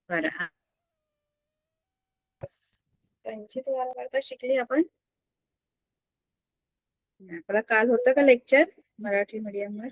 बरं, संचित वारंवारता शिकली आपण. आपला काल होतं का लेक्चर मराठी मीडियम वर?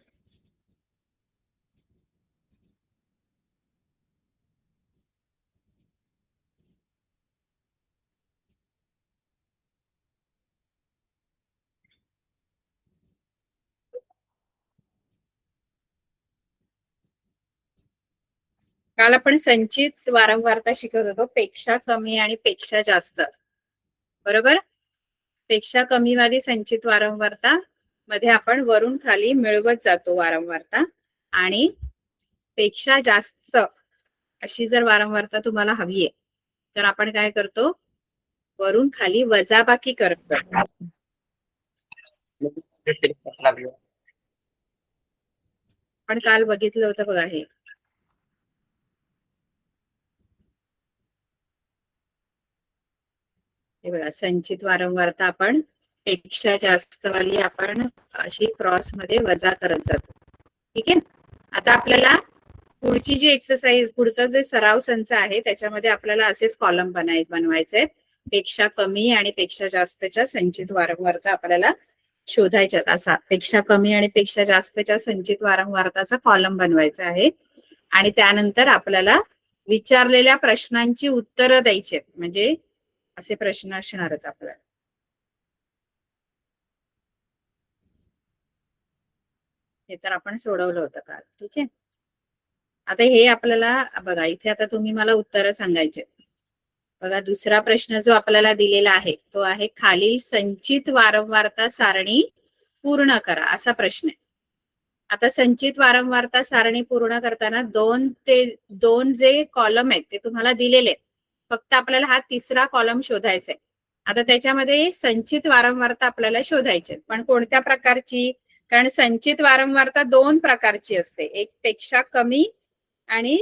काल आपण संचित वारंवारता शिकत होतो, पेक्षा कमी आणि पेक्षा जास्त. बरोबर. पेक्षा कमी वाली संचित वारंवारता मध्ये आपण वरून खाली मिळवत जातो वारंवारता, आणि पेक्षा जास्त अशी जर वारंवारता तुम्हाला हवी आहे तर आपण काय करतो, वरून खाली वजाबाकी करतो. पण काल बघितलं होतं बघा, हे बघा, संचित वारंवारता आपण पेक्षा जास्त वाली आपण अशी क्रॉस मध्ये वजा करत जातो. ठीक आहे. आता आपल्याला पुढची जी एक्सरसाइज, पुढचा जे सराव संच आहे त्याच्यामध्ये आपल्याला असेच कॉलम बनवायचे आहेत. पेक्षा कमी आणि पेक्षा जास्तच्या संचित वारंवारता आपल्याला शोधायच्यात. असा पेक्षा कमी आणि पेक्षा जास्तच्या संचित वारंवारताचा कॉलम बनवायचा आहे, आणि त्यानंतर आपल्याला विचारलेल्या प्रश्नांची उत्तरं द्यायची आहेत. म्हणजे असे प्रश्न असणार आहेत आपल्याला. हे तर आपण सोडवलं होतं काल. ठीक आहे. आता हे आपल्याला बघा, इथे आता तुम्ही मला उत्तरं सांगायचे. बघा, दुसरा प्रश्न जो आपल्याला दिलेला आहे तो आहे, खालील संचित वारंवारता सारणी पूर्ण करा, असा प्रश्न आहे. आता संचित वारंवारता सारणी पूर्ण करताना दोन जे कॉलम आहेत ते तुम्हाला दिलेले आहेत. फक्त आपल्याला हा तिसरा कॉलम शोधायचा आहे. आता त्याच्यामध्ये संचित वारंवारता आपल्याला शोधायची, पण कोणत्या प्रकारची? कारण संचित वारंवारता दोन प्रकारची असते, एक पेक्षा कमी आणि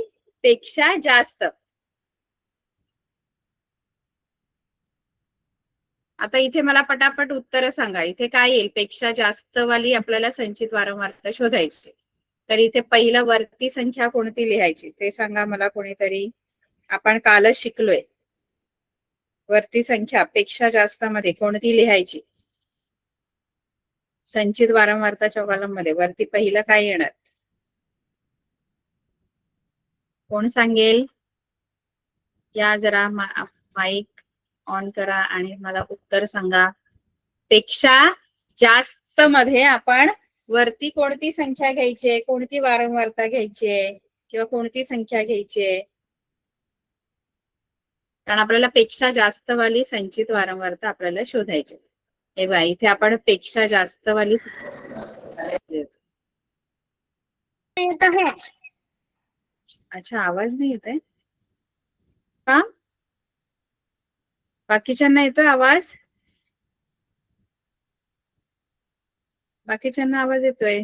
पेक्षा जास्त. आता इथे मला पटापट उत्तर सांगा, इथे काय येईल? पेक्षा जास्त वाली आपल्याला संचित वारंवारता शोधायची. तर इथे पहिलं वरती संख्या कोणती लिहायची ते सांगा मला कोणीतरी. आपण कालच शिकलोय, वरती संख्या पेक्षा जास्त मध्ये कोणती लिहायची? संचित वारंवारताच्या कॉलम मध्ये वरती पहिलं काय येणार? कोण सांगेल? या जरा माईक ऑन करा आणि मला उत्तर सांगा. पेक्षा जास्त मध्ये आपण वरती कोणती संख्या घ्यायची आहे, कोणती वारंवारता घ्यायची आहे, किंवा कोणती संख्या घ्यायची आहे? कारण आपल्याला पेक्षा जास्त वाली संचित वारंवारता आपल्याला शोधायची. हे बघा, इथे आपण पेक्षा जास्त वाली येत आहे. अच्छा, आवाज नाही येत आहे का? बाकीच्यांना येतोय आवाज? बाकीच्यांना आवाज येतोय?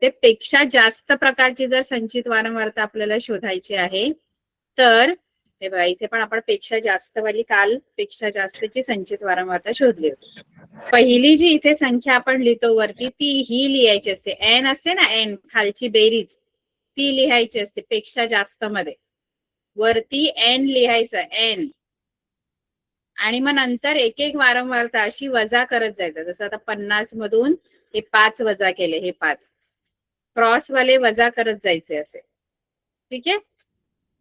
ते पेक्षा जास्त प्रकारची जर संचित वारंवारता आपल्याला शोधायची आहे तर हे बघा, इथे पण आपण पेक्षा जास्त वाली काल पेक्षा जास्तची संचित वारंवारता शोधली होती. पहिली जी इथे संख्या आपण लिहितो वरती ती ही लिहायची असते, एन असते ना, एन खालची बेरीज ती लिहायची असते पेक्षा जास्त मध्ये. वरती एन लिहायचं, एन, आणि मग नंतर एक एक वारंवारता अशी वजा करत जायचं. जसं आता 50 मधून हे 5 वजा केले, हे 5 क्रॉस वाले वजा करत जायचे असे. ठीक आहे.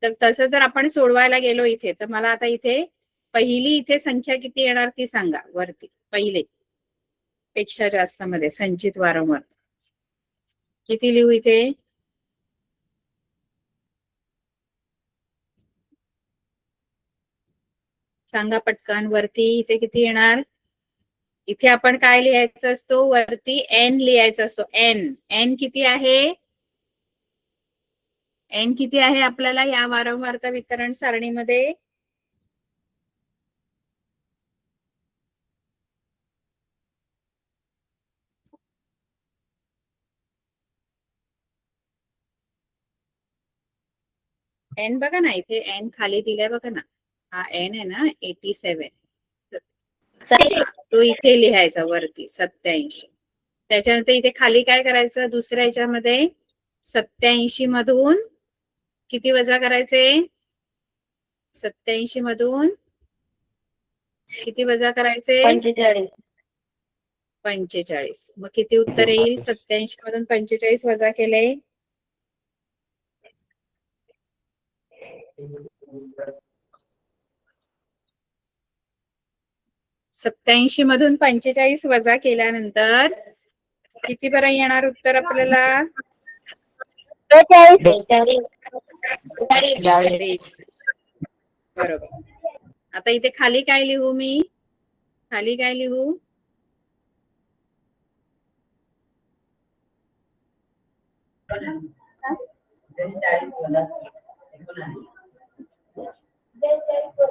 तर तसं जर आपण सोडवायला गेलो इथे, तर मला आता इथे पहिली इथे संख्या किती येणार ती सांगा. वरती पहिले पेक्षा जास्त मध्ये संचित वारंवारता किती लिहू इथे? सांगा पटकन. वरती इथे किती येणार? इथे आपण काय लिहायचं असतो? वरती एन लिहायचा असतो. एन, एन किती आहे? एन किती आहे आपल्याला या वारंवारता वितरण सारणीमध्ये? एन बघा ना, इथे एन खाली दिलाय बघा ना, हा एन आहे ना 87. तो इथे लिहायचा वरती 87. त्याच्यानंतर इथे खाली काय करायचं, दुसऱ्या ह्याच्यामध्ये 87 मधून किती वजा करायचे, 87 मधून किती वजा करायचे, 45. 45. मग किती उत्तर येईल, 87 मधून 45 वजा केले, 87 मधून 45 वजा केल्यानंतर किती बरं येणार उत्तर आपल्याला, 42. बरोबर. आता इथे खाली काय लिहू मी, खाली काय लिहू,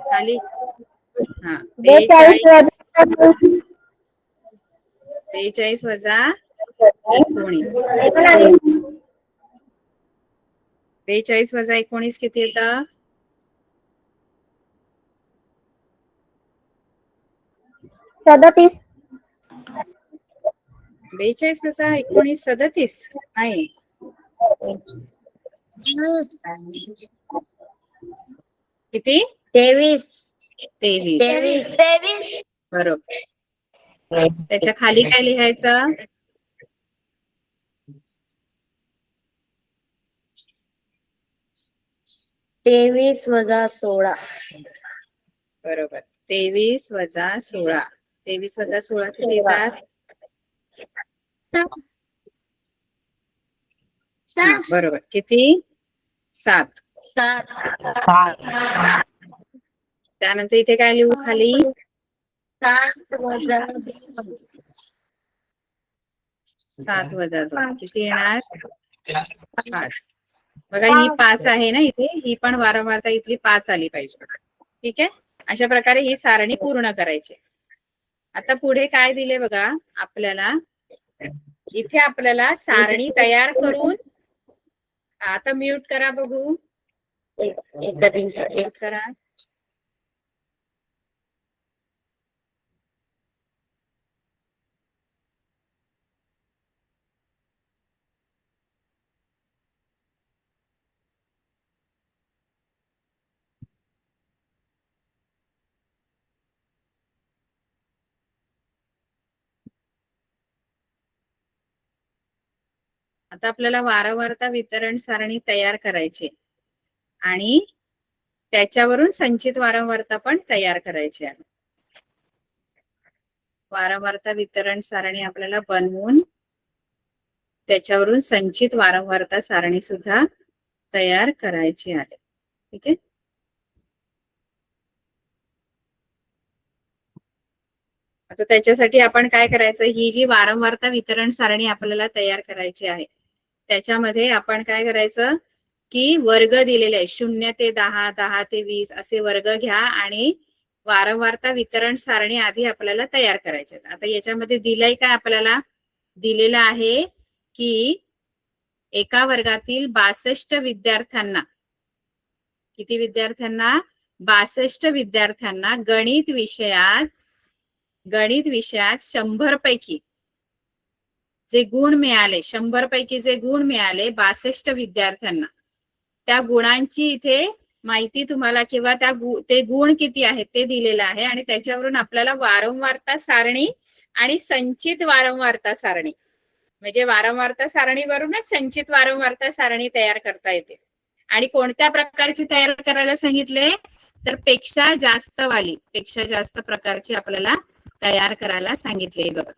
खाली हा 42 वजा 19, 42 वजा 19 किती येतं, 37. 42 वजा 19 37 नाही, 23. किती, 23. 23. बरोबर. त्याच्या खाली काय लिहायचं, 23 वजा 16. बरोबर. 23 वजा 16, 23 वजा 16 किती येतात, हा बरोबर, किती, 7. त्यानंतर इथे काय लिहू खाली, 7 वजा 2 किती येणार, 5. बघा ही 5 आहे ना इथे, ही पण वारंवारता इथली 5 आली पाहिजे. ठीक आहे, अशा प्रकारे ही सारणी पूर्ण करायची. आता पुढे काय दिले बघा आपल्याला, इथे आपल्याला सारणी तयार करून, आता म्यूट करा बघू, म्यूट करा. आता आपल्याला वारंवारता वितरण सारणी तयार करायची आणि त्याच्यावरून संचित वारंवारता पण तयार करायची आहे. वारंवारता वितरण सारणी आपल्याला बनवून त्याच्यावरून संचित वारंवारता सारणी सुद्धा तयार करायची आहे. ठीक आहे, आता त्याच्यासाठी आपण काय करायचं, ही जी वारंवारता वितरण सारणी आपल्याला तयार करायची आहे त्याच्यामध्ये आपण काय करायचं की वर्ग दिलेले आहे 0 ते 10, 10 ते 20 असे वर्ग घ्या आणि वारंवारता वितरण सारणी आधी आपल्याला तयार करायचे. आता याच्यामध्ये दिलंय काय, आपल्याला दिलेलं आहे की एका वर्गातील 62 विद्यार्थ्यांना, किती विद्यार्थ्यांना, 62 विद्यार्थ्यांना गणित विषयात 100 पैकी जे गुण मिळाले, 100 पैकी जे गुण मिळाले 62 विद्यार्थ्यांना, त्या गुणांची इथे माहिती तुम्हाला किंवा ते गुण किती आहेत ते दिलेलं आहे आणि त्याच्यावरून आपल्याला वारंवारता सारणी आणि संचित वारंवारता सारणी, म्हणजे वारंवारता सारणीवरूनच संचित वारंवारता सारणी तयार करता येते. आणि कोणत्या प्रकारची तयार करायला सांगितले, तर पेक्षा जास्त प्रकारची आपल्याला तयार करायला सांगितले. बघा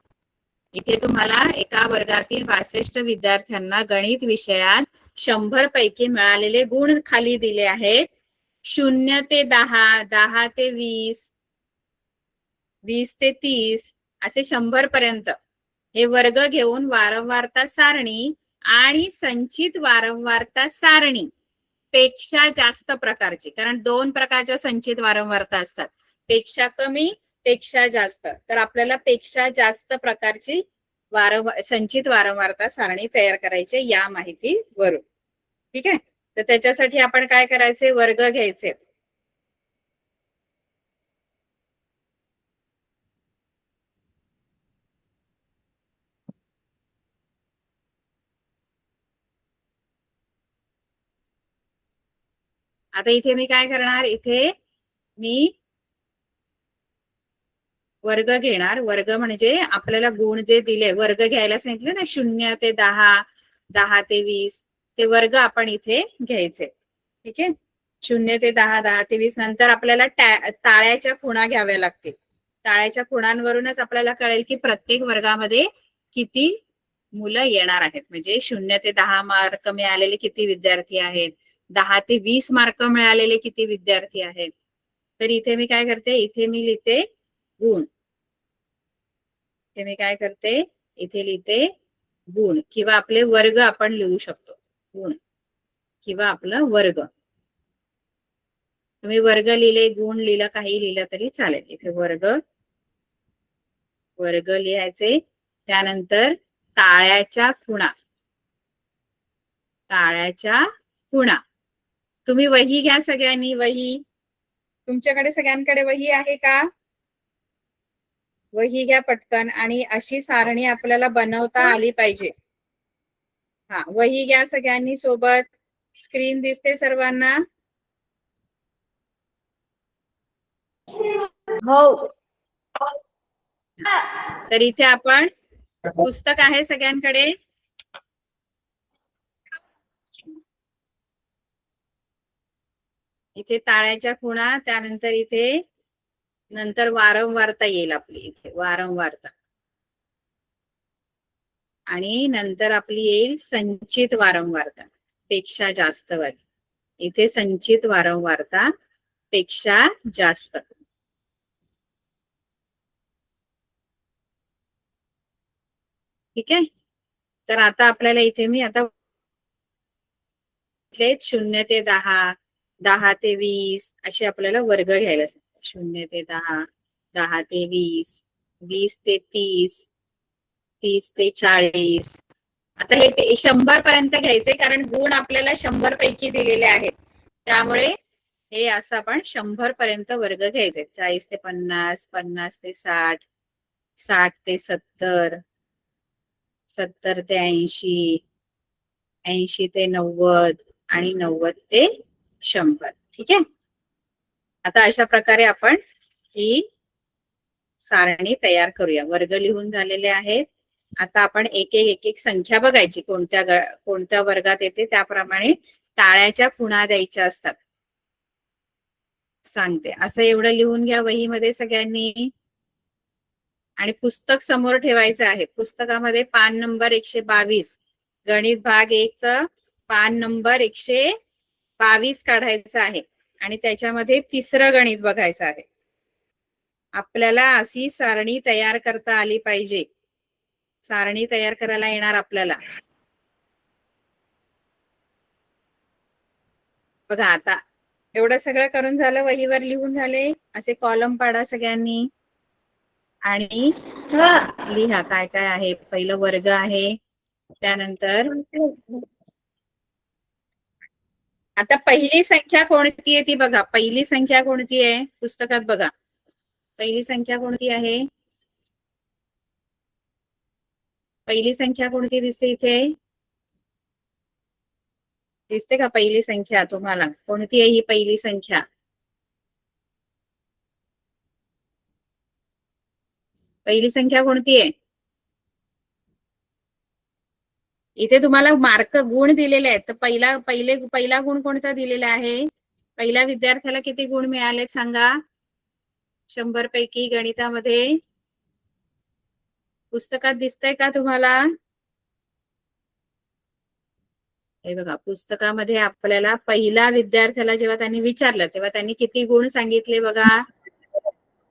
इथे तुम्हाला एका वर्गातील 62 विद्यार्थ्यांना गणित विषयात 100 पैकी मिळालेले गुण खाली दिले आहेत. 0 ते 10, 10 ते 20, 20 ते 30 असे 100 पर्यंत हे वर्ग घेऊन वारंवारता सारणी आणि संचित वारंवारता सारणी पेक्षा जास्त प्रकारची, कारण 2 प्रकारच्या संचित वारंवारता असतात, पेक्षा कमी, पेक्षा जास्त, तर आपल्याला पेक्षा जास्त प्रकारची संचित वारंवारता सारणी तयार करायची या माहितीवरून. ठीक आहे, तर त्याच्यासाठी आपण काय करायचे, वर्ग घ्यायचे. आता इथे मी काय करणार, इथे मी वर्ग घेणार. वर्ग म्हणजे आपल्याला गुण जे दिले, वर्ग घ्यायला सांगितले ना, 0 ते 10, 10 ते 20, ते वर्ग आपण इथे घ्यायचे. ठीक आहे, 0 ते 10, 10 ते 20. नंतर आपल्याला ताळ्याच्या खुणा घ्याव्या लागतील. ताळ्याच्या खुणांवरूनच आपल्याला कळेल की प्रत्येक वर्गामध्ये किती मुलं येणार आहेत. म्हणजे 0 ते 10 मार्क मिळालेले किती विद्यार्थी आहेत, 10 ते 20 मार्क मिळालेले किती विद्यार्थी आहेत. तर इथे मी काय करते, इथे मी लिहिते गुण. इथे मी काय करते, इथे लिहिते गुण, किंवा आपले वर्ग आपण लिहू शकतो. गुण किंवा आपलं वर्ग. तुम्ही वर्ग लिहिले, गुण लिहिलं, काही लिहिलं तरी चालेल. इथे वर्ग, वर्ग लिहायचे. त्यानंतर ताळ्याच्या खुणा, ताळ्याच्या खुणा. तुम्ही वही घ्या सगळ्यांनी, वही. तुमच्याकडे सगळ्यांकडे वही आहे का? वही घ्या पटकन, आणि अशी सारणी आपल्याला बनवता आली पाहिजे. हा, वही घ्या सगळ्यांनी सोबत. स्क्रीन दिसते सर्वांना? हो. तर इथे आपण, पुस्तक आहे सगळ्यांकडे? इथे ताळ्याच्या खुणा, त्यानंतर इथे नंतर वारंवारता येईल आपली, इथे वारंवारता, आणि नंतर आपली येईल संचित वारंवारता पेक्षा जास्त वाली. इथे संचित वारंवारता पेक्षा जास्त. ठीक आहे, तर आता आपल्याला इथे मी आता 0 ते 10, 10 ते 20 असे आपल्याला वर्ग घ्यायला सांगितले. 0 ते 10, 10 ते 20, 20 ते 30, 30 ते 40. आता हे 100 पर्यंत घ्यायचे, कारण गुण आपल्याला 100 पैकी दिलेले आहेत. त्यामुळे हे असं आपण 100 पर्यंत वर्ग घ्यायचे. 40 ते 50, 50 ते 60, 60 ते 70, 70 ते 80, 80 ते 90, आणि 90 ते 100. ठीक आहे, आता अशा प्रकारे आपण ही सारणी तयार करूया. वर्ग लिहून झालेले आहेत. आता आपण एक एक संख्या बघायची, कोणत्या वर्गात येते. त्याप्रमाणे ताळ्याच्या खुणा द्यायच्या असतात. सांगते, असं एवढं लिहून घ्या वहीमध्ये सगळ्यांनी, आणि पुस्तक समोर ठेवायचं आहे. पुस्तकामध्ये पान नंबर 122, गणित भाग 1 च पान नंबर 122 काढायचं आहे, आणि त्याच्यामध्ये तिसरं गणित बघायचं आहे. आपल्याला अशी सारणी तयार करता आली पाहिजे. सारणी तयार करायला येणार आपल्याला. बघा, आता एवढं सगळं करून झालं, वहीवर लिहून झाले. असे कॉलम पाडा सगळ्यांनी, आणि लिहा काय काय आहे. पहिलं वर्ग आहे, त्यानंतर आता पहिली संख्या कोणती आहे ती बघा. पहिली संख्या कोणती आहे पुस्तकात बघा. पहिली संख्या कोणती आहे? पहिली संख्या कोणती दिसते इथे? दिसते का पहिली संख्या तुम्हाला? कोणती आहे ही पहिली संख्या? पहिली संख्या कोणती आहे? इथे तुम्हाला मार्क गुण दिलेले आहेत. तर पहिला गुण कोणता दिलेला आहे? पहिल्या विद्यार्थ्याला किती गुण मिळाले सांगा 100 पैकी गणितामध्ये? पुस्तकात दिसतंय का तुम्हाला? हे बघा, पुस्तकामध्ये आपल्याला पहिला विद्यार्थ्याला जेव्हा त्यांनी विचारलं तेव्हा त्यांनी किती गुण सांगितले बघा.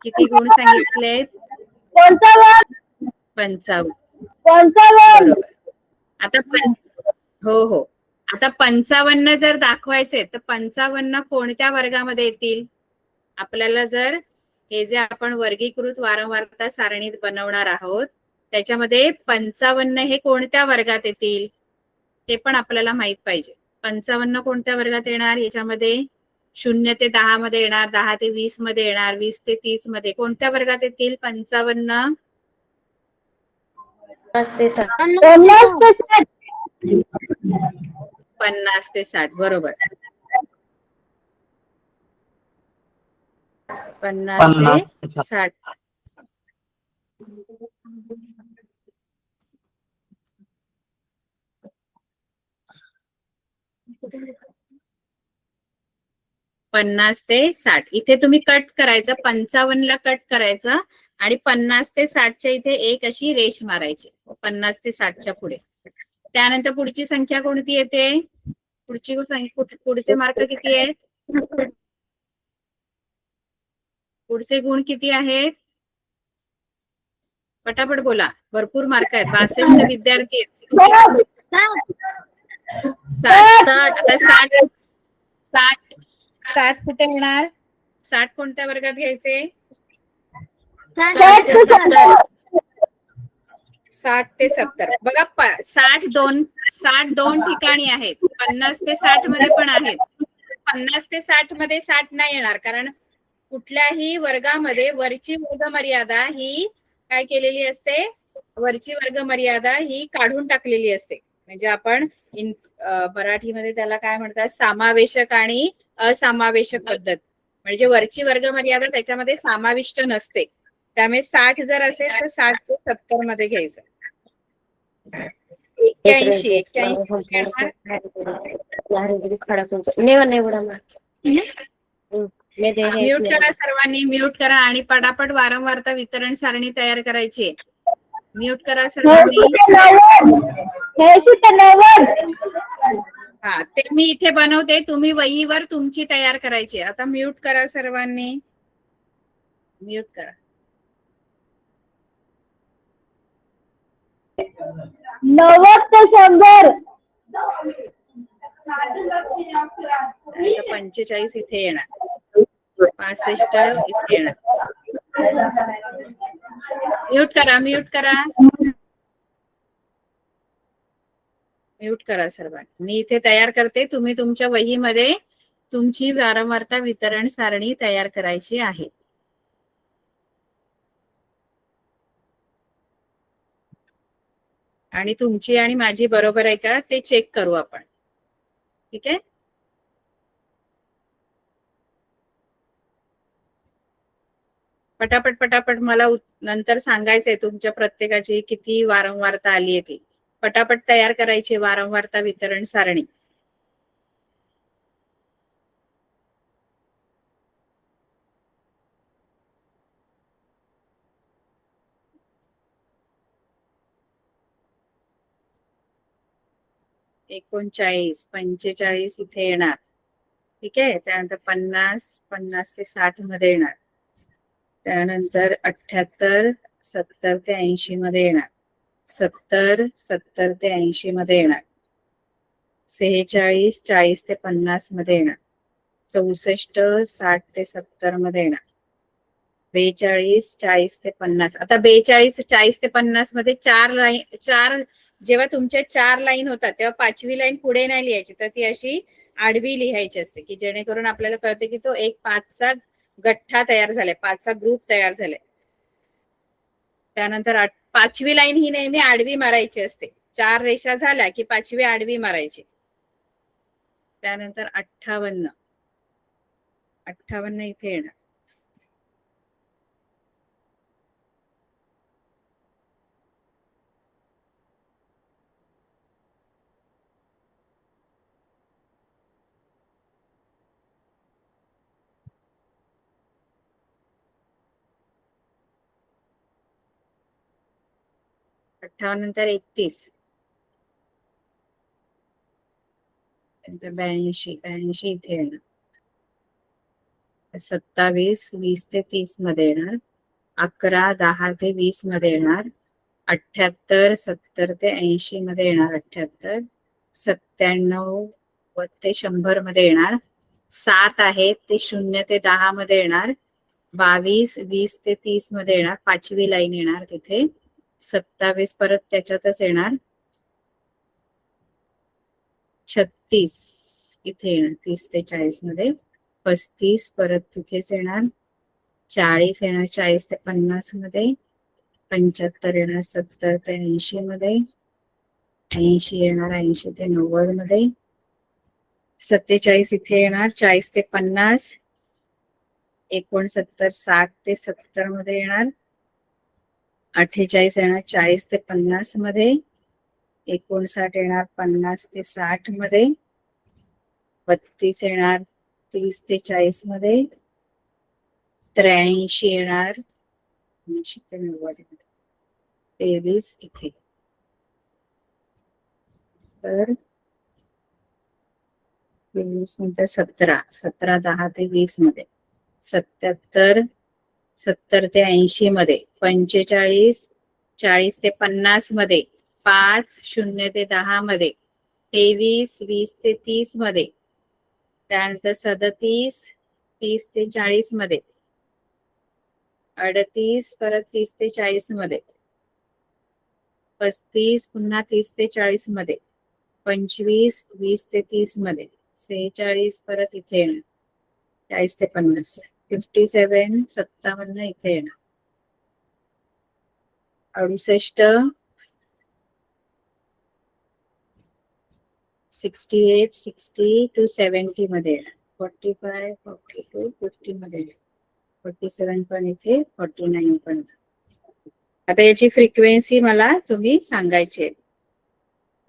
किती गुण सांगितले? 55. बरोबर. आता हो हो, आता 55 जर दाखवायचे तर 55 कोणत्या वर्गामध्ये येतील? आपल्याला जर हे जे आपण वर्गीकृत वारंवारता सारणीत बनवणार आहोत त्याच्यामध्ये 55 हे कोणत्या वर्गात येतील ते पण आपल्याला माहित पाहिजे. 55 कोणत्या वर्गात येणार? याच्यामध्ये 0 ते 10 मध्ये येणार, 10 ते 20 मध्ये येणार, 20 ते 30 मध्ये. कोणत्या वर्गात येतील 55? 50 ते 60. 50 ते 60. बरोबर. 50 ते 60. पन्नास ते 60 इथे तुम्ही कट करायचं, 55 ला कट करायचं आणि 50 ते 60च्या इथे एक अशी रेष मारायची 50 ते 60च्या पुढे. त्यानंतर पुढची संख्या कोणती येते? पुढचे मार्क किती आहेत? पुढचे गुण किती आहेत? पटापट बोला, भरपूर मार्क आहेत. 62 विद्यार्थी आहेत. 60. आता 60 कुठे येणार? 60 कोणत्या वर्गात घ्यायचे? 60 ते 70. बघा 60 दोन ठिकाणी आहेत. 50 ते 60 मध्ये पण आहेत. 50 ते 60 मध्ये 60 नाही येणार, कारण कुठल्याही वर्गामध्ये वरची वर्ग मर्यादा ही काय केलेली असते? वरची वर्ग मर्यादा ही काढून टाकलेली असते. म्हणजे आपण मराठीमध्ये त्याला काय म्हणतात? समावेशक आणि असमावेशक पद्धत. म्हणजे वरची वर्ग मर्यादा त्याच्यामध्ये समाविष्ट नसते. त्यामुळे 60 जर असेल तर 60 ते 70 मध्ये घ्यायचं. 81 म्यूट करा सर्वांनी, म्यूट करा आणि पटापट वारंवारता वितरण सारणी तयार करायची. म्यूट करा सर्वांनी. हा, ते मी इथे बनवते, तुम्ही वहीवर तुमची तयार करायची. आता म्यूट करा सर्वांनी, म्यूट करा. 90 ते 100. 45 इथे येणार, 65 इथे येणार. म्यूट करा, म्यूट करा, म्यूट करा सर्वांनी. मी इथे तयार करते, तुम्ही तुमच्या वहीमध्ये तुमची वारंवारता वितरण सारणी तयार करायची आहे. आणि तुमची आणि माझी बरोबर आहे का ते चेक करू आपण. ठीक आहे. पटापट पटापट मला नंतर सांगायचंय तुमच्या प्रत्येकाची किती वारंवारता आली आहे ती. पटापट तयार करायची वारंवारता वितरण सारणी. एकोणचाळीस, 45 इथे येणार. ठीक आहे. त्यानंतर 50 ते 60 मध्ये येणार. त्यानंतर 78, 70 ते 80 मध्ये येणार. 70 ते 80 मध्ये येणार. 46, 40 ते 50 मध्ये येणार. 64, 60 ते 70 मध्ये येणार. 42, 40 ते 50. आता 42, 40 ते 50 मध्ये चार जेव्हा तुमच्या 4 लाईन होतात तेव्हा 5वी लाईन पुढे नाही लिहायची, तर ती अशी आडवी लिहायची असते, की जेणेकरून आपल्याला कळते की तो एक 5चा गठ्ठा तयार झालाय, 5चा ग्रुप तयार झालाय. त्यानंतर 5वी लाईन ही नेहमी आडवी मारायची असते. 4 रेषा झाल्या की 5वी आडवी मारायची. त्यानंतर 58 इथे येणार. नंतर 31, नंतर 82 इथे येणार. 27, 20 ते 30 मध्ये येणार. 11, 10 ते 20 मध्ये येणार. 78, 70 ते 80 मध्ये येणार. 78, 97 ते 100 मध्ये येणार. 7 आहे ते 0 ते 10 मध्ये येणार. 22, 20 ते 30 मध्ये येणार. 5वी लाईन येणार तिथे. 27 परत त्याच्यातच येणार. 36 इथे येणार 30 ते 40 मध्ये. 35 परत तिथेच येणार. 40 येणार 40 ते 50 मध्ये. 75 येणार 70 ते 80 मध्ये. 80 येणार 80 ते 90 मध्ये. 47 इथे येणार 40 ते 50. 69, 60 ते 70 मध्ये येणार. 48 येणार 40 ते 50 मध्ये. 59 येणार 50 ते 60 मध्ये. 32 येणार 30 ते 40 मध्ये. 83 येणार 80 ते 90. 23 इथे. तर 23 नंतर 17, 17 10 ते 20 मध्ये. 77, 70 ते 80 मध्ये. 45, 40 ते 50 मध्ये. 5, 0 ते 10 मध्ये. 23, 20 ते 30 मध्ये. त्यानंतर 37, 30 ते 40 मध्ये. 38, परत 30 ते 40 मध्ये. 35, पुन्हा 30 ते 40 मध्ये. 25, 20 ते 30 मध्ये. 46, परत इथे येणार 40 ते 50. 57, 57 इथे येणार. 68, 68, 60 to 70 मध्ये येणार. 45, 42, 50 मध्ये येणार. 47 पण इथे. 49 पण. आता याची फ्रिक्वेन्सी मला तुम्ही सांगायची आहे.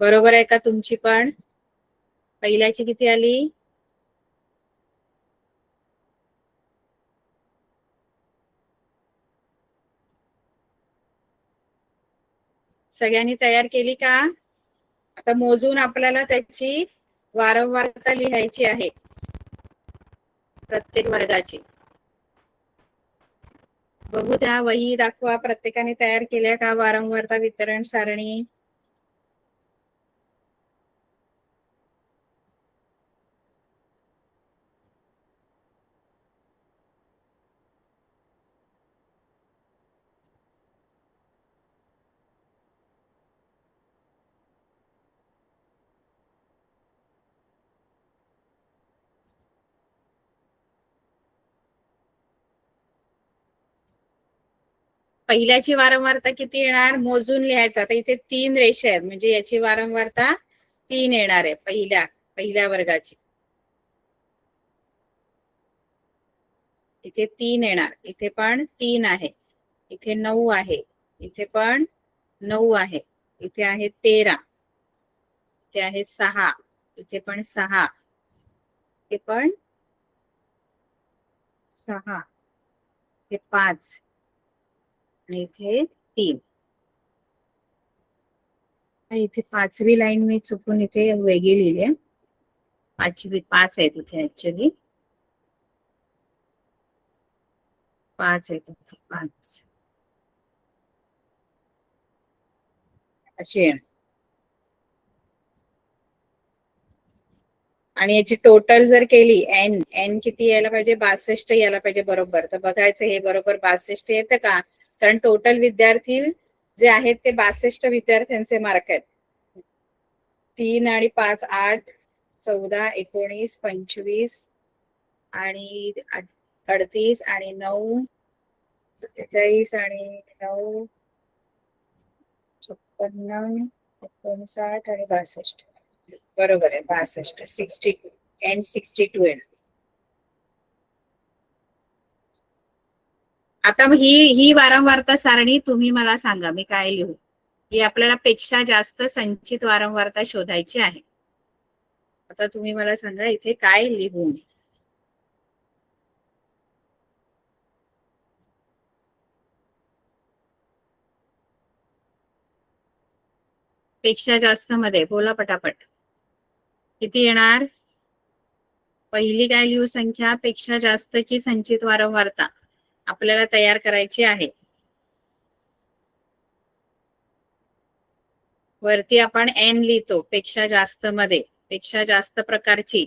बरोबर आहे का तुमची पण? पहिल्याची किती आली? सगळ्यांनी तयार केली का? आता मोजून आपल्याला त्याची वारंवारता लिहायची आहे प्रत्येक वर्गाची. बघू द्या, वही दाखवा. प्रत्येकाने तयार केल्या का वारंवारता वितरण सारणी? पहिल्याची वारंवारता किती येणार? मोजून लिहायचं. आता इथे 3 रेषा आहेत, म्हणजे याची वारंवारता 3 येणार आहे. पहिल्या वर्गाची इथे 3 येणार. इथे पण 3 आहे. इथे 9 आहे. इथे पण 9 आहे. इथे आहे 13. इथे आहे 6. इथे पण 6. इथे पण 6. इथे 5 आणि इथे 3. इथे 5वी लाईन मी चुकून इथे वेगळी लिहिली आहे. 5 आहे तिथे ऍक्च्युली. 5 आहे तिथे. 5 अशी. आणि याची टोटल जर केली एन, एन किती यायला पाहिजे? 62 यायला पाहिजे बरोबर. तर बघायचं हे बरोबर 62 येतं का? कारण टोटल विद्यार्थी जे आहेत ते 62 विद्यार्थ्यांचे मार्क आहेत. 3 आणि 5 8, 14, 19, 25 आणि 38 आणि 9, 47 आणि 9, 56, 59 आणि 62. बरोबर आहे 62. 62 एन 62 आहे. आता ही वारंवारता सारणी तुम्ही मला सांगा, मी काय लिहू? ही आपल्याला पेक्षा जास्त संचित वारंवारता शोधायची आहे. आता तुम्ही मला सांगा इथे काय लिहू मी? पेक्षा जास्त मध्ये बोला पटापट. किती येणार? पहिली काय लिहू संख्या? पेक्षा जास्तची संचित वारंवारता आपल्याला तयार करायची आहे. वरती आपण एन लिहितो पेक्षा जास्त मध्ये. पेक्षा जास्त प्रकारची.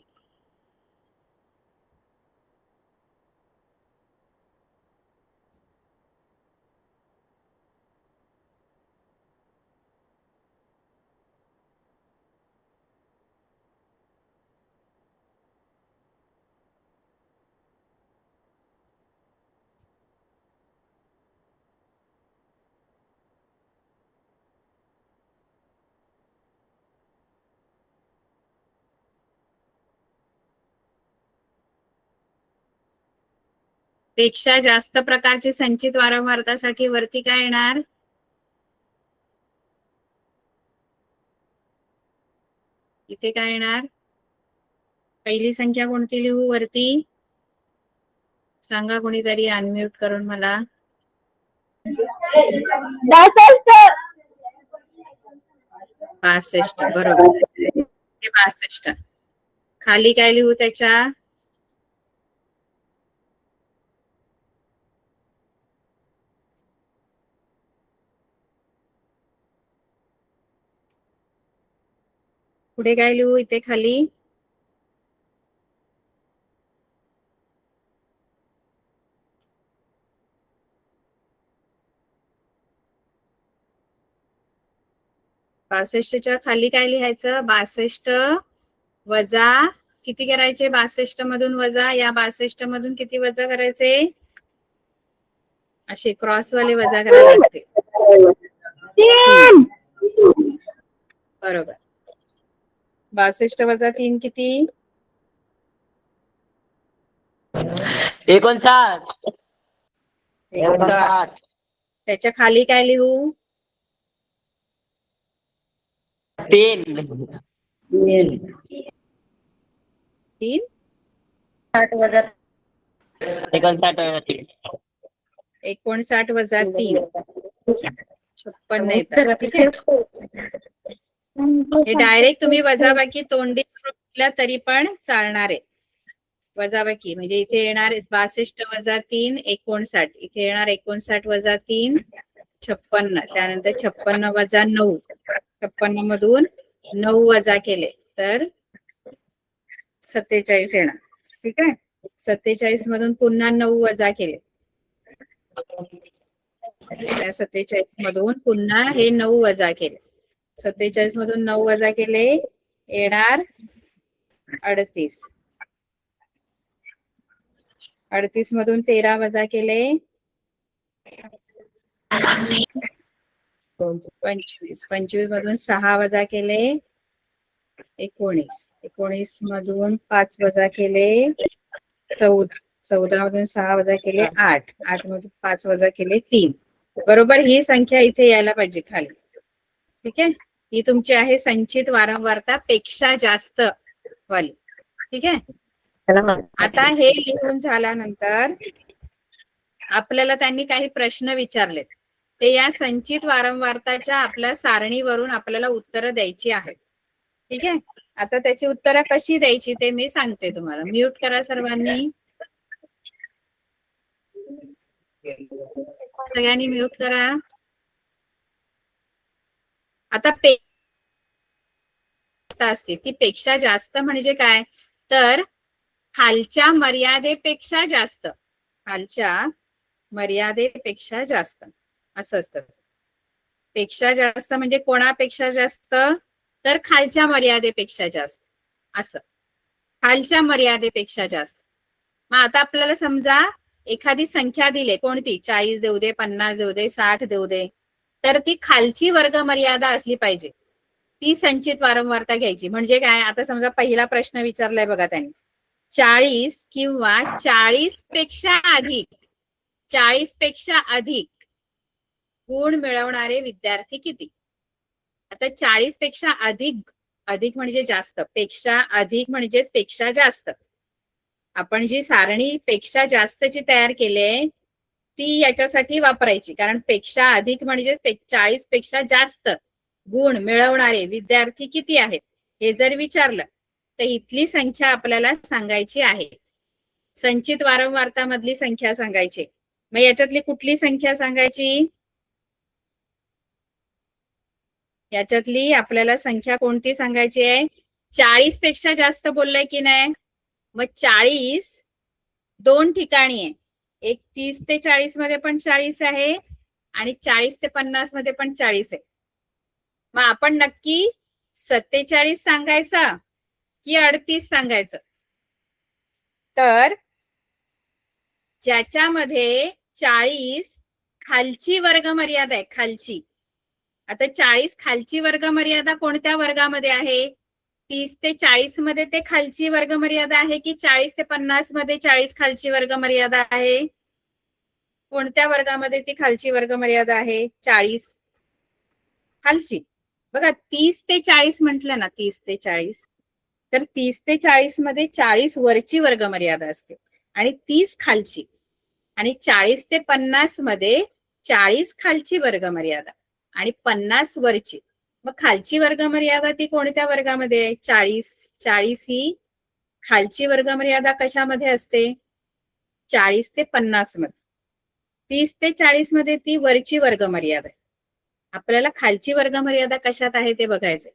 पेक्षा जास्त प्रकारची संचित वारंवारतासाठी वरती काय येणार? इथे काय येणार? पहिली संख्या कोणती लिहू वरती? सांगा कोणीतरी अनम्यूट करून मला. 62. बरोबर, 62. खाली काय लिहू त्याच्या? पुढे काय लिहू इथे खाली? बासष्टच्या खाली काय लिहायचं? 62 वजा किती करायचे? 62 मधून वजा, या 62 मधून किती वजा करायचे? असे क्रॉसवाले वजा करायला लागते. 3. बरोबर. 62 वजा 3 किती? 59. त्याच्या खाली काय लिहू? 3. 3. 59 वजा 3. 59 वजा 3 56 येतात. ठीक आहे, हे डायरेक्ट तुम्ही वजाबाकी तोंडी केला तरी पण चालणार आहे. वजाबाकी म्हणजे इथे येणार 62 वजा 3 59. इथे येणार 59 वजा 3 56. त्यानंतर 56 वजा 9. 56 मधून 9 वजा केले तर 47 येणार. ठीक आहे, 47 मधून पुन्हा 9 वजा केले. त्या 47 मधून पुन्हा हे 9 वजा केले. 47 मधून 9 वजा केले येणार 38. 38 मधून 13 वजा केले 25. 25 मधून 6 वजा केले 19. 19 मधून 5 वजा केले 14. 14 मधून 6 वजा केले 8. 8 मधून 5 वजा केले 3. बरोबर, ही संख्या इथे यायला पाहिजे खाली. ठीक आहे, ही तुमची आहे संचित वारंवारता पेक्षा जास्त वाली. ठीक आहे, आता हे लिहून झाल्यानंतर आपल्याला त्यांनी काही प्रश्न विचारलेत, ते या संचित वारंवारताच्या आपल्या सारणीवरून आपल्याला उत्तरं द्यायची आहेत. ठीक आहे, आता त्याची उत्तरं कशी द्यायची ते मी सांगते तुम्हाला. म्यूट करा सर्वांनी, सगळ्यांनी म्यूट करा. आता असते ती पेक्षा जास्त म्हणजे काय? तर खालच्या मर्यादेपेक्षा जास्त, खालच्या मर्यादेपेक्षा जास्त असं असतं. पेक्षा जास्त म्हणजे कोणापेक्षा जास्त? तर खालच्या मर्यादेपेक्षा जास्त, असं खालच्या मर्यादेपेक्षा जास्त. मग आता आपल्याला समजा एखादी संख्या दिली, कोणती? 40 देऊ दे, 50 देऊ दे, 60 देऊ दे, तर ती खालची वर्ग मर्यादा असली पाहिजे, ती संचित वारंवारता घ्यायची. म्हणजे काय? आता समजा पहिला प्रश्न विचारलाय बघा त्यांनी, 40 किंवा 40 पेक्षा अधिक, 40 पेक्षा अधिक गुण मिळवणारे विद्यार्थी किती? आता 40 पेक्षा अधिक, अधिक म्हणजे जास्त, पेक्षा अधिक म्हणजेच पेक्षा जास्त. आपण जी सारणी पेक्षा जास्तची तयार केली ती याच्यासाठी वापरायची, कारण पेक्षा अधिक म्हणजे 40 पेक्षा जास्त गुण मिळवणारे विद्यार्थी किती आहेत हे जर विचारलं तर इथली संख्या आपल्याला सांगायची आहे. संचित वारंवारता मधली संख्या सांगायची. मग याच्यातली कुठली संख्या सांगायची? याच्यातली आपल्याला संख्या कोणती सांगायची आहे? 40 पेक्षा जास्त बोललाय की नाही? मग 40 दोन ठिकाणी आहे, एक 30 ते 40 मध्ये पण 40 आहे आणि 40 ते 50 मध्ये पण 40 आहे. मग आपण नक्की 47 सांगायचा की 38 सांगायचं? तर ज्याच्यामध्ये 40 खालची वर्ग मर्यादा आहे, खालची. आता 40 खालची वर्ग मर्यादा कोणत्या वर्गामध्ये आहे? 30 ते 40 मध्ये ते खालची वर्ग मर्यादा आहे की 40 ते 50 मध्ये 40 खालची वर्ग मर्यादा आहे? कोणत्या वर्गामध्ये ती खालची वर्गमर्यादा आहे? 40 खालची. बघा 30 ते 40 म्हटलं ना, 30 ते 40, तर 30 ते 40 मध्ये 40 वरची वर्गमर्यादा असते आणि 30 खालची, आणि 40 ते 50 मध्ये 40 खालची वर्गमर्यादा आणि 50 वरची. मग खालची वर्गमर्यादा ती कोणत्या वर्गामध्ये आहे? 40. 40 ही खालची वर्गमर्यादा कशामध्ये असते? 40 ते 50 मध्ये. 30 ते 40 मध्ये ती वरची वर्गमर्यादा आहे. आपल्याला खालची वर्गमर्यादा कशात आहे ते बघायचंय.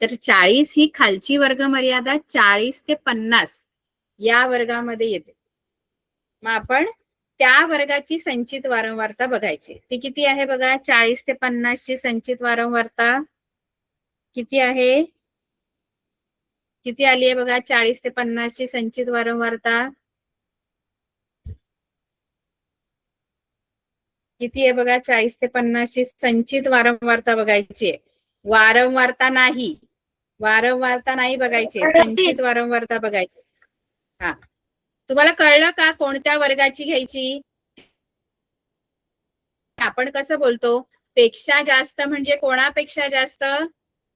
तर 40 ही खालची वर्गमर्यादा 40 ते 50 या वर्गामध्ये येते. मग आपण त्या वर्गाची संचित वारंवारता बघायची. ती किती आहे बघा? 40 ते 50 ची संचित वारंवारता किती आहे? किती आली आहे बघा? 40 ते 50 ची संचित वारंवारता किती आहे बघा? 40 ते 50 ची संचित वारंवारता बघायची आहे. वारंवारता नाही, वारंवारता नाही बघायची, संचित वारंवारता बघायची. हा, तुम्हाला कळलं का कोणत्या वर्गाची घ्यायची? आपण कसं बोलतो? पेक्षा जास्त म्हणजे कोणापेक्षा जास्त?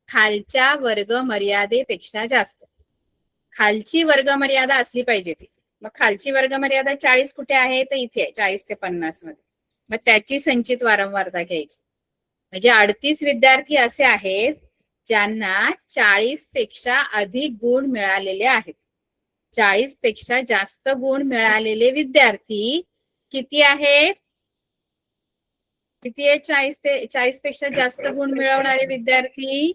खालच्या वर्ग मर्यादेपेक्षा जास्त. खालची वर्ग मर्यादा असली पाहिजे ती. मग खालची वर्ग मर्यादा 40 कुठे आहे? तर इथे आहे, 40 ते 50 मध्ये. मग त्याची संचित वारंवारता घ्यायची. म्हणजे 38 विद्यार्थी असे आहेत ज्यांना 40 पेक्षा अधिक गुण मिळालेले आहेत. 40 पेक्षा जास्त गुण मिळालेले विद्यार्थी किती आहेत? किती आहेत? 40 पेक्षा जास्त गुण मिळवणारे विद्यार्थी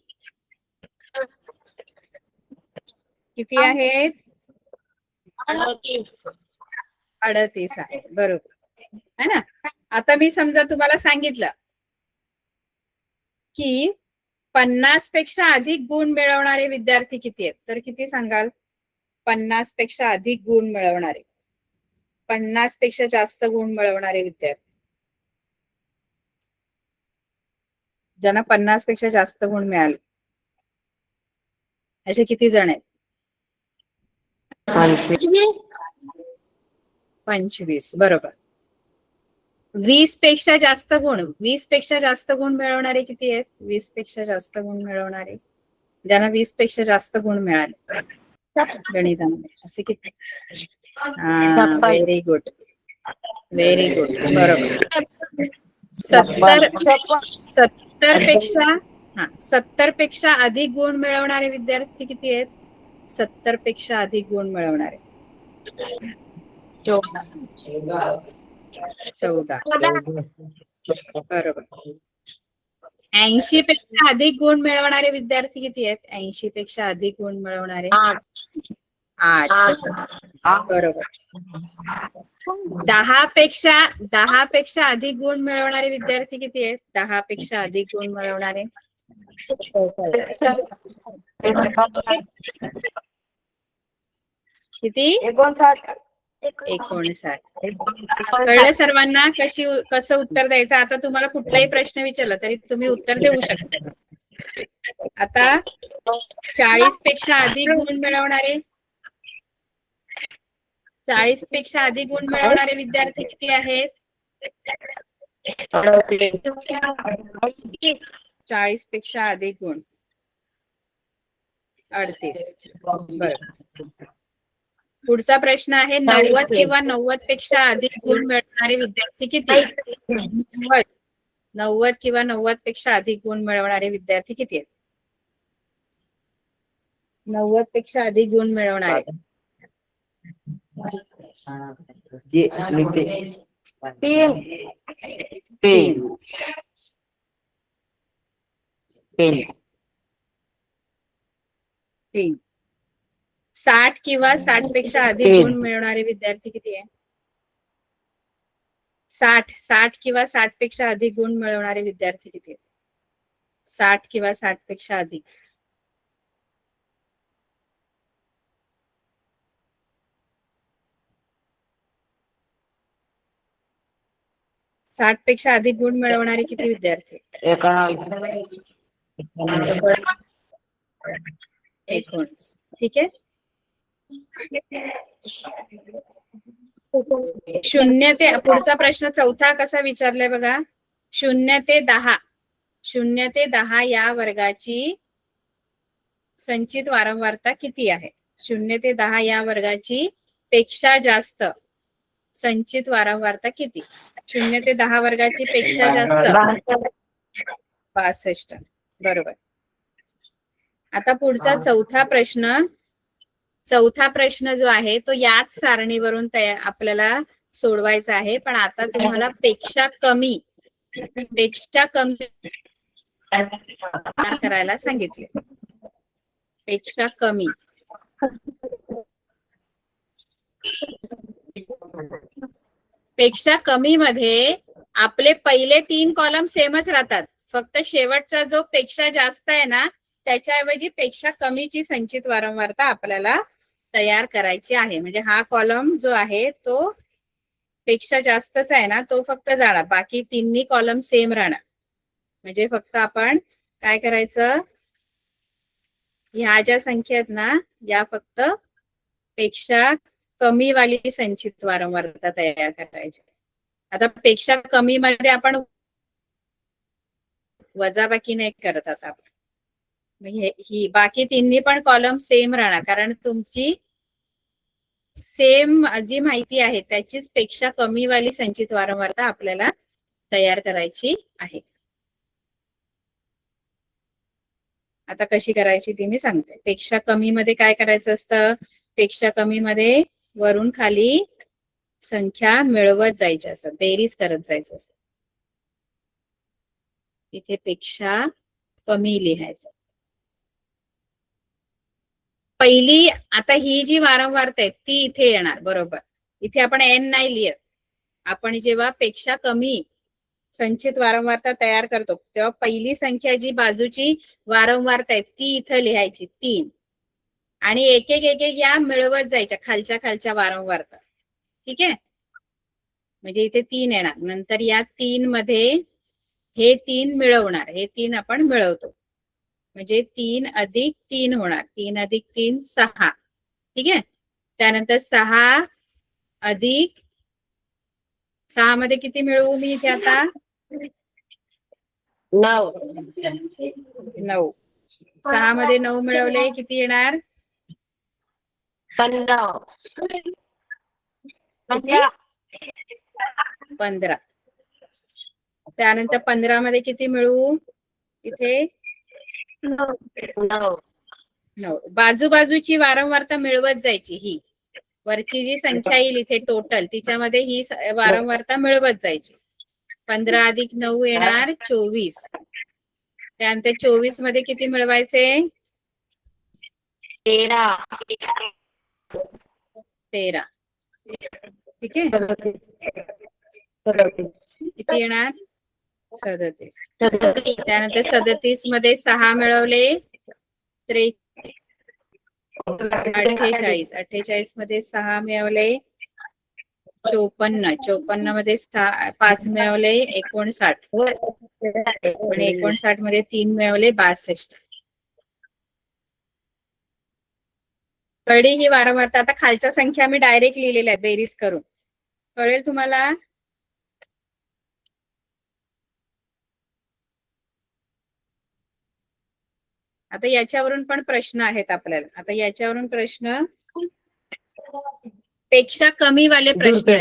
किती आहेत? 38 आहे, बरोबर है ना. आता मी समजा तुम्हाला सांगितलं की 50 पेक्षा अधिक गुण मिळवणारे विद्यार्थी किती आहेत, तर किती सांगाल? 50 पेक्षा अधिक गुण मिळवणारे, 50 पेक्षा जास्त गुण मिळवणारे विद्यार्थी, ज्यांना 50 पेक्षा जास्त गुण मिळाले, असे किती जण आहेत? 25, बरोबर. 20 पेक्षा जास्त गुण, 20 पेक्षा जास्त गुण मिळवणारे किती आहेत? 20 पेक्षा जास्त गुण मिळवणारे, ज्यांना 20 पेक्षा जास्त गुण मिळाले गणितामध्ये, असे किती? हा, व्हेरी गुड, व्हेरी गुड, बरोबर. 70 पेक्षा अधिक गुण मिळवणारे विद्यार्थी किती आहेत? 70 पेक्षा अधिक गुण मिळवणारे 14, बरोबर. 80 पेक्षा अधिक गुण मिळवणारे विद्यार्थी किती आहेत? 80 पेक्षा अधिक गुण मिळवणारे 8, बरोबर. 10 पेक्षा अधिक गुण मिळवणारे विद्यार्थी किती आहेत? 10 पेक्षा अधिक गुण मिळवणारे किती? 59. कळलं सर्वांना कसं उत्तर द्यायचं? आता तुम्हाला कुठलाही प्रश्न विचारला तरी तुम्ही उत्तर देऊ शकता. आता 40 पेक्षा अधिक गुण मिळवणारे, 40 पेक्षा अधिक गुण मिळवणारे विद्यार्थी किती आहेत? 40 पेक्षा अधिक गुण 38, बरोबर. पुढचा प्रश्न आहे 90 किंवा 90 पेक्षा अधिक गुण मिळवणारे विद्यार्थी किती? 90 किंवा 90 पेक्षा अधिक गुण मिळवणारे विद्यार्थी किती आहेत? 90 पेक्षा अधिक गुण मिळवणारे 3. 60 किंवा 60 पेक्षा अधिक गुण मिळवणारे विद्यार्थी किती आहे? 60 किंवा 60 पेक्षा अधिक गुण मिळवणारे विद्यार्थी किती आहेत? 60 किंवा 60 पेक्षा अधिक. साठ पेक्षा अधिक गुण मिळवणारे किती विद्यार्थी? 19. ठीक आहे. 0 ते पुढचा प्रश्न चौथा कसा विचारलाय बघा. 0 ते 10 0 ते 10 या वर्गाची संचित वारंवारता किती आहे? 0 ते 10 या वर्गाची पेक्षा जास्त संचित वारंवारता किती? 0 ते 10 वर्गाची पेक्षा जास्त 62. बरोबर. आता पुढचा चौथा प्रश्न जो आहे तो याच सारणीवरून आपल्याला सोडवायचा आहे, पण आता तुम्हाला पेक्षा कमी करायला सांगितले. पेक्षा कमी. पेक्षा कमी मध्ये आपले पहिले 3 कॉलम सेमच राहतात, फक्त शेवटचा जो पेक्षा जास्त आहे ना त्याच्याऐवजी पेक्षा कमीची संचित वारंवारता आपल्याला तयार करायची आहे. म्हणजे हा कॉलम जो आहे तो पेक्षा जास्तच आहे ना, तो फक्त जाणार, बाकी 3 कॉलम सेम राहणार. म्हणजे फक्त आपण काय करायचं, ह्या ज्या संख्या आहेत ना या फक्त पेक्षा कमी वाली संचित वारंवारता तयार करायची. आता पेक्षा कमी मध्ये आपण वजाबाकी नाही करत आता आपण. ही बाकी 3 पण कॉलम सेम राहणार, कारण तुमची सेम जी माहिती आहे त्याचीच पेक्षा कमी वाली संचित वारंवारता आपल्याला तयार करायची आहे. आता कशी करायची ती मी सांगते. पेक्षा कमी मध्ये काय करायचं असतं, पेक्षा कमी मध्ये वरून खाली संख्या मिळवत जायच्या असतात, बेरीज करत जायचं असतं. इथे पेक्षा कमी लिहायचं. पहिली आता ही जी वारंवारता आहे ती इथे येणार. बरोबर. इथे आपण n नाही लिहत. आपण जेव्हा पेक्षा कमी संचित वारंवारता तयार करतो तेव्हा पहिली संख्या जी बाजूची वारंवारता आहे ती इथं लिहायची 3, आणि एक एक या मिळवत जायच्या खालच्या वारंवारता. ठीक आहे. म्हणजे इथे 3 येणार, नंतर या 3 मध्ये हे 3 मिळवणार, हे 3 आपण मिळवतो म्हणजे 3 अधिक 3 होणार. 3 अधिक 3 6. ठीक आहे. त्यानंतर 6 अधिक 6 मध्ये किती मिळवू मी इथे आता? 9. 9. 6 मध्ये 9 मिळवले किती येणार? 15. 15. त्यानंतर 15 मध्ये किती मिळवू इथे? 9. बाजूबाजूची वारंवारता मिळवत जायची. ही वरची जी संख्या येईल इथे टोटल तिच्यामध्ये ही वारंवारता मिळवत जायची. 15 अधिक 9 येणार 24. त्यानंतर 24 मध्ये किती मिळवायचे? 13. 13. ठीक आहे. किती येणार? 37. त्यानंतर 37 मध्ये 6 मिळवले 48. 48 मध्ये 6 मिळवले 54. 54 मध्ये 5 मिळवले 59. आणि 59 मध्ये 3 मिळवले 62. कळली ही वारंवारता? आता खालच्या संख्या मी डायरेक्ट लिहिलेल्या आहेत बेरीज करून. कळेल तुम्हाला? आता याच्यावरून पण प्रश्न आहेत आपल्याला. आता याच्यावरून प्रश्न पेक्षा कमी वाले प्रश्न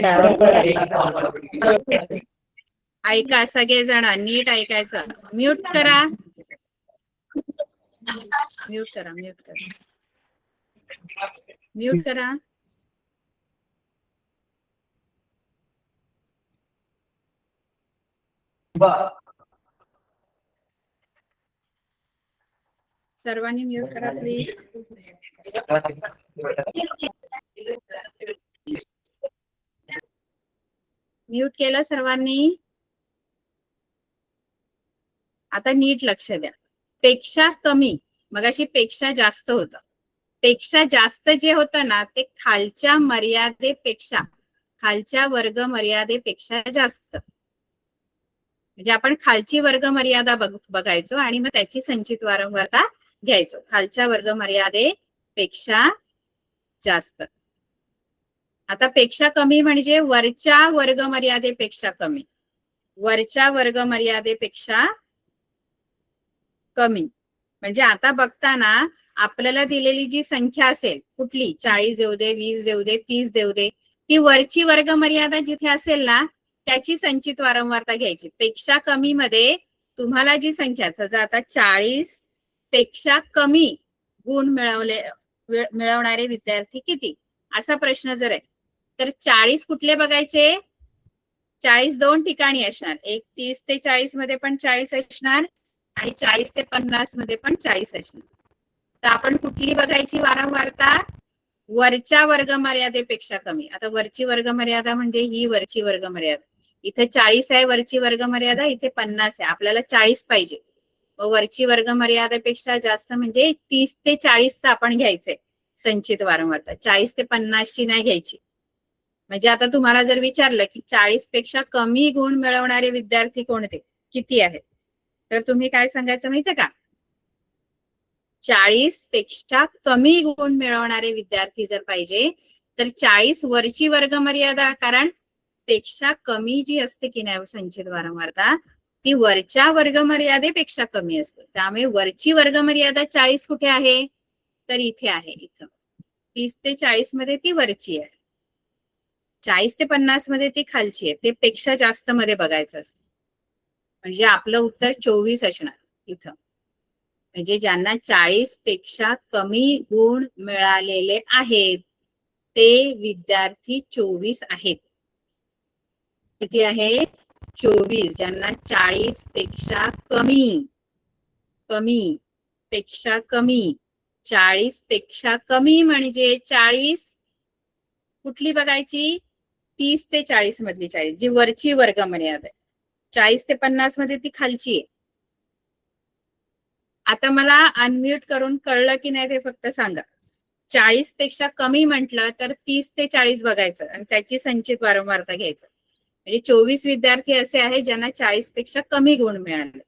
ऐका सगळेजण, नीट ऐकायचं. म्यूट करा. म्यूट करा. म्यूट करा. सर्वांनी म्यूट करा प्लीज. म्यूट केलं सर्वांनी. आता नीट लक्ष द्या. पेक्षा कमी मगाशी पेक्षा जास्त होतं. पेक्षा जास्त जे होतं ना ते खालच्या मर्यादेपेक्षा, खालच्या वर्ग मर्यादेपेक्षा जास्त. म्हणजे आपण खालची वर्ग मर्यादा बघायचो आणि मग त्याची संचित वारंवारता घ्यायचो. खालच्या वर्ग मर्यादेपेक्षा जास्त. आता पेक्षा कमी म्हणजे वरच्या वर्ग मर्यादेपेक्षा कमी, वरच्या वर्ग मर्यादेपेक्षा कमी. म्हणजे आता बघताना आपल्याला दिलेली जी संख्या असेल कुठली, 40 देऊ दे, 20 देऊ दे, 30 देऊ दे, ती वरची वर्ग मर्यादा जिथे असेल ना त्याची संचित वारंवारता घ्यायची. पेक्षा कमी मध्ये तुम्हाला जी संख्या, समजा आता 40 पेक्षा कमी गुण मिळवणारे विद्यार्थी किती, असा प्रश्न जर आहे तर 40 कुठले बघायचे, 40 दोन ठिकाणी असणार, एक 30 ते 40 मध्ये पण 40 असणार आणि 40 ते 50 मध्ये पण 40 असणार. तर आपण कुठली बघायची वारंवारता, वरच्या वर्ग मर्यादेपेक्षा कमी. आता वरची वर्ग मर्यादा म्हणजे ही वरची वर्ग मर्यादा, इथे 40 आहे वरची वर्ग मर्यादा, इथे 50 आहे, आपल्याला 40 पाहिजे. वरची वर्ग मर्यादेपेक्षा जास्त म्हणजे 30 ते 40 आपण घ्यायचंय संचित वारंवारता, 40 ते 50 ची नाही घ्यायची. म्हणजे आता तुम्हाला जर विचारलं की 40 पेक्षा कमी गुण मिळवणारे विद्यार्थी कोणते, किती आहेत, तर तुम्ही काय सांगायचं माहितीये का, 40 पेक्षा कमी गुण मिळवणारे विद्यार्थी जर पाहिजे तर 40 वरची वर्ग मर्यादा, कारण पेक्षा कमी जी असते की नाही संचित वारंवारता ती वरच्या वर्ग मर्यादेपेक्षा कमी असते. त्यामुळे वरची वर्ग मर्यादा 40 कुठे आहे, तर इथे आहे, इथं 30 ते 40 मध्ये ती वरची आहे, 40 ते 50 मध्ये ती खालची आहे, ते पेक्षा जास्त मध्ये बघायचं असतं. म्हणजे आपलं उत्तर 24 असणार इथं. म्हणजे ज्यांना 40 पेक्षा कमी गुण मिळालेले आहेत ते विद्यार्थी 24 आहेत. किती आहे, 24. ज्यांना 40 पेक्षा कमी, कमी पेक्षा कमी, 40 पेक्षा कमी म्हणजे 40 कुठली बघायची, 30 ते 40 मधली 40 जी वरची वर्ग मर्यादा आहे, 40 ते 50 मध्ये ती खालची आहे. आता मला अनम्यूट करून कळलं की नाही ते फक्त सांगा. 40 पेक्षा कमी म्हटलं तर 30 ते 40 बघायचं आणि त्याची संचित वारंवारता घ्यायचं. म्हणजे 24 विद्यार्थी असे आहेत ज्यांना 40 पेक्षा कमी गुण मिळाले.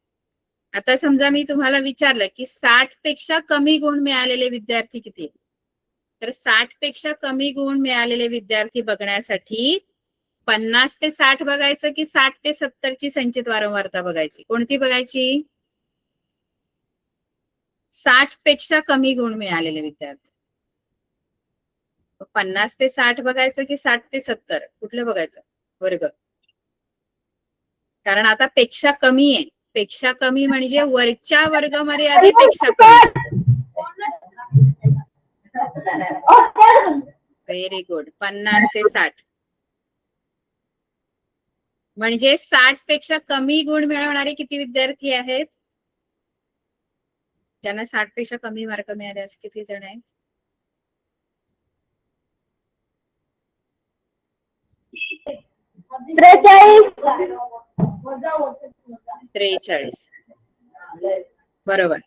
आता समजा मी तुम्हाला विचारलं की 60 पेक्षा कमी गुण मिळालेले विद्यार्थी किती, तर 60 पेक्षा कमी गुण मिळालेले विद्यार्थी बघण्यासाठी 50 ते 60 बघायचं की 60 ते 70 ची संचित वारंवारता बघायची, कोणती बघायची, 60 पेक्षा कमी गुण मिळालेले विद्यार्थी. 50 ते 60 बघायचं की 60 ते 70, कुठलं बघायचं वर्ग, कारण आता पेक्षा कमी आहे, पेक्षा कमी म्हणजे वरच्या वर्ग मर्यादेपेक्षा कमी. व्हेरी गुड, 50 ते 60 म्हणजे 60 पेक्षा कमी गुण मिळवणारे किती विद्यार्थी आहेत, ज्यांना 60 पेक्षा कमी मार्क मिळाले असे किती जण आहेत, 43. बरोबर.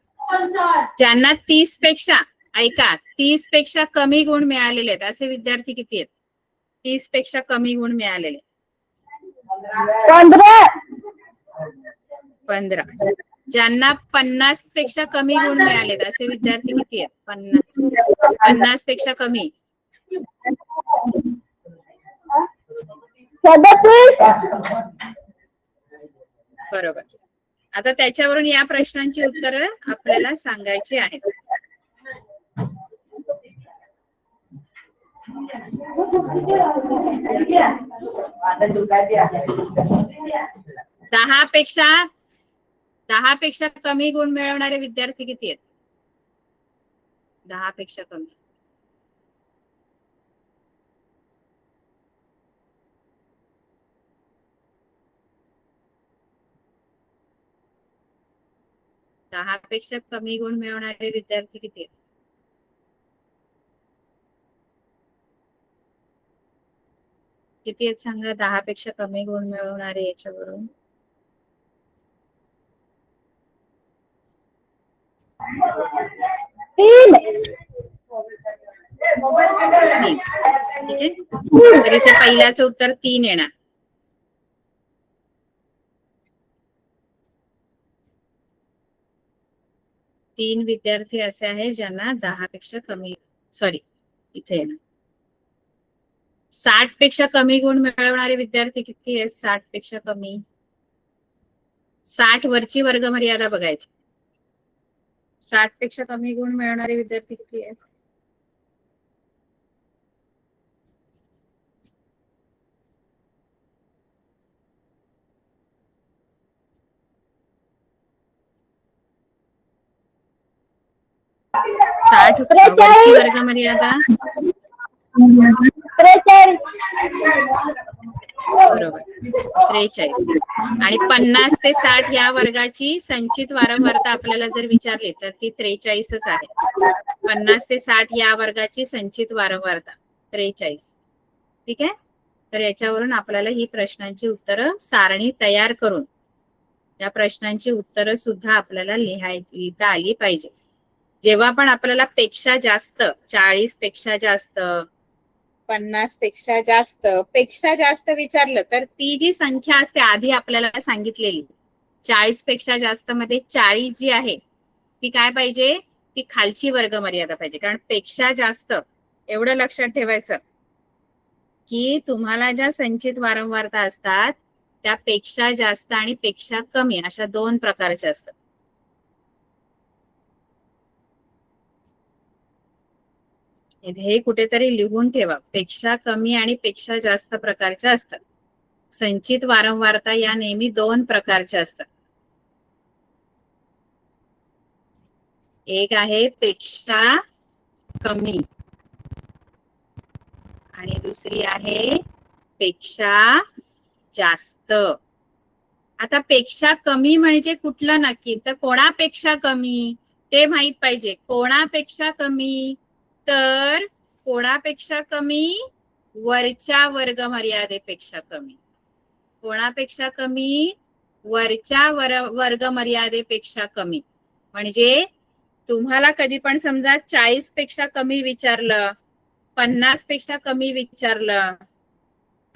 ज्यांना 30 पेक्षा, ऐका, 30 पेक्षा कमी गुण मिळालेले आहेत असे विद्यार्थी किती आहेत, 30 पेक्षा कमी गुण मिळालेले 15. ज्यांना 50 पेक्षा कमी गुण मिळालेत असे विद्यार्थी किती आहेत, 50 पेक्षा कमी 37. बरोबर. आता त्याच्यावरून या प्रश्नांची उत्तरं आपल्याला सांगायची आहेत. 10 पेक्षा कमी गुण मिळवणारे विद्यार्थी किती आहेत, 10 पेक्षा कमी, दहा पेक्षा कमी गुण मिळवणारे विद्यार्थी किती आहेत, किती आहेत सांगा, 10 पेक्षा कमी गुण मिळवणारे याच्यावरून. तीन. ठीक आहे, तर इथे पहिल्याचं उत्तर 3 येणार. तीन विद्यार्थी असे आहेत ज्यांना 10 पेक्षा कमी, सॉरी इथे येणार 60 पेक्षा कमी गुण मिळवणारे विद्यार्थी किती आहेत? 60 पेक्षा कमी. 60 वरची वर्ग मर्यादा बघायची. 60 पेक्षा कमी गुण मिळवणारे विद्यार्थी किती आहेत? साठ वरची वर्ग मर्यादा बरोबर 43 आणि 50 ते 60 या वर्गाची संचित वारंवारता आपल्याला जर विचारली तर ती 43च आहे. 50 ते 60 या वर्गाची संचित वारंवारता 43. ठीक आहे. तर याच्यावरून आपल्याला ही प्रश्नांची उत्तरं सारणी तयार करून या प्रश्नांची उत्तरं सुद्धा आपल्याला लिहिता आली पाहिजे. जेव्हा पण आपल्याला पेक्षा जास्त 40 पेक्षा जास्त 50 पेक्षा जास्त विचारलं तर ती जी संख्या असते आधी आपल्याला सांगितलेली 40 पेक्षा जास्त मध्ये 40 जी आहे ती काय पाहिजे? ती खालची वर्ग मर्यादा पाहिजे. कारण पेक्षा जास्त एवढं लक्षात ठेवायचं की तुम्हाला ज्या संचित वारंवारता असतात त्या पेक्षा जास्त आणि पेक्षा कमी अशा 2 प्रकारच्या असतात. हे कुठेतरी लिहून ठेवा. पेक्षा कमी आणि पेक्षा जास्त प्रकारच्या असतात. संचित वारंवारता या नेहमी 2 प्रकारच्या असतात. एक आहे पेक्षा कमी आणि दुसरी आहे पेक्षा जास्त. आता पेक्षा कमी म्हणजे कुठलं नक्की? तर कोणापेक्षा कमी ते माहित पाहिजे. कोणापेक्षा कमी? तर कोणापेक्षा कमी? वरच्या वर्ग मर्यादेपेक्षा कमी. कोणापेक्षा कमी? वरच्या वर्ग मर्यादेपेक्षा कमी. म्हणजे तुम्हाला कधी पण समजा 40 पेक्षा कमी विचारलं, 50 पेक्षा कमी विचारलं,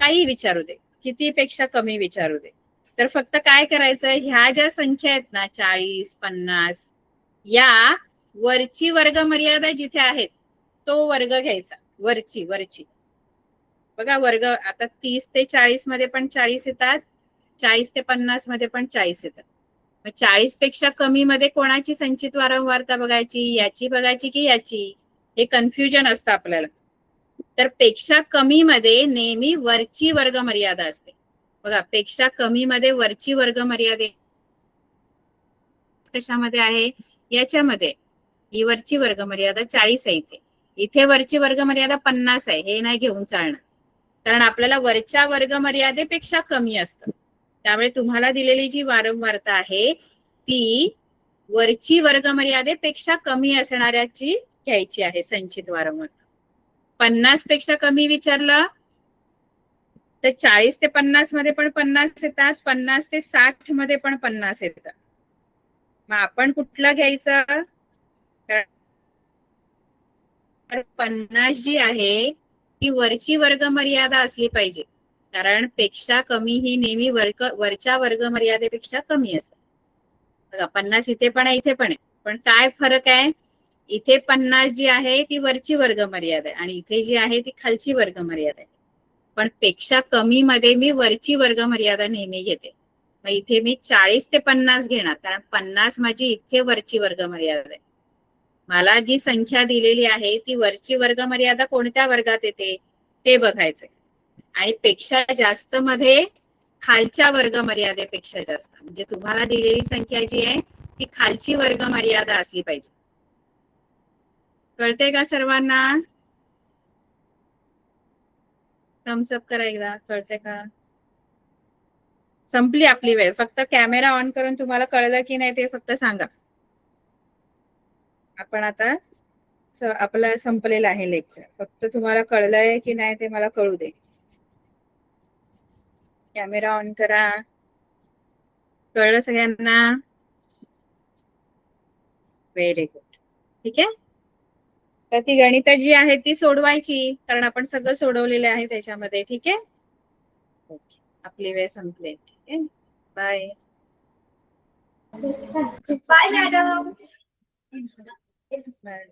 काही विचारू दे, किती पेक्षा कमी विचारू दे, तर फक्त काय करायचं? ह्या ज्या संख्या आहेत ना 40, 50 या वरची वर्ग मर्यादा जिथे आहेत तो वर्ग घ्यायचा. वरची बघा वर्ग आता 30 ते 40 मध्ये पण 40 येतात, 40 ते 50 मध्ये पण 40 येतात. 40 पेक्षा कमी मध्ये कोणाची संचित वारंवारता बघायची? याची बघायची की याची? हे कन्फ्युजन असतं आपल्याला. तर पेक्षा कमी मध्ये नेहमी वरची वर्ग मर्यादा असते. बघा पेक्षा कमी मध्ये वरची वर्ग मर्यादा कशामध्ये आहे? याच्यामध्ये. ही वरची वर्ग मर्यादा 40 आहे इथे. इथे वरची वर्ग मर्यादा 50 आहे. हे नाही घेऊन चालणार. कारण आपल्याला वरच्या वर्ग मर्यादेपेक्षा कमी असतं. त्यामुळे तुम्हाला दिलेली जी वारंवारता आहे ती वरची वर्ग मर्यादेपेक्षा कमी असणाऱ्याची घ्यायची आहे संचित वारंवारता. 50 पेक्षा कमी विचारलं तर 40 ते 50 मध्ये पण 50 येतात, 50 ते 60 मध्ये पण 50 येतात. मग आपण कुठलं घ्यायचं? तर 50 जी आहे ती वरची वर्ग मर्यादा असली पाहिजे. कारण पेक्षा कमी ही नेहमी वरच्या वर्ग मर्यादेपेक्षा कमी असते. बघा 50 इथे पण आहे, इथे पण आहे. पण काय फरक आहे? इथे 50 जी आहे ती वरची वर्ग मर्यादा आहे आणि इथे जी आहे ती खालची वर्ग मर्यादा आहे. पण पेक्षा कमी मध्ये मी वरची वर्ग मर्यादा नेहमी घेते. मग इथे मी 40 ते 50 घेणार कारण 50 माझी इथे वरची वर्ग मर्यादा आहे. मला जी संख्या दिलेली आहे ती वरची वर्ग मर्यादा कोणत्या वर्गात येते ते बघायचंय. आणि पेक्षा जास्त मध्ये खालच्या वर्ग मर्यादेपेक्षा जास्त. म्हणजे तुम्हाला दिलेली संख्या जी आहे ती खालची वर्ग मर्यादा असली पाहिजे. कळते का सर्वांना? थम्सअप करा एकदा. कळते का? संपली आपली वेळ. फक्त कॅमेरा ऑन करून तुम्हाला कळलं की नाही ते फक्त सांगा. आपण आता आपलं संपलेलं आहे लेक्चर. फक्त तुम्हाला कळलंय की नाही ते मला कळू दे. कॅमेरा ऑन करा. कळलं सगळ्यांना? Very good. ठीक आहे. तर ती गणित जी आहे ती सोडवायची कारण आपण सगळं सोडवलेलं आहे त्याच्यामध्ये. ठीक आहे. ओके. आपली वेळ संपली. ठीक आहे. बाय. Bye madam. बाय.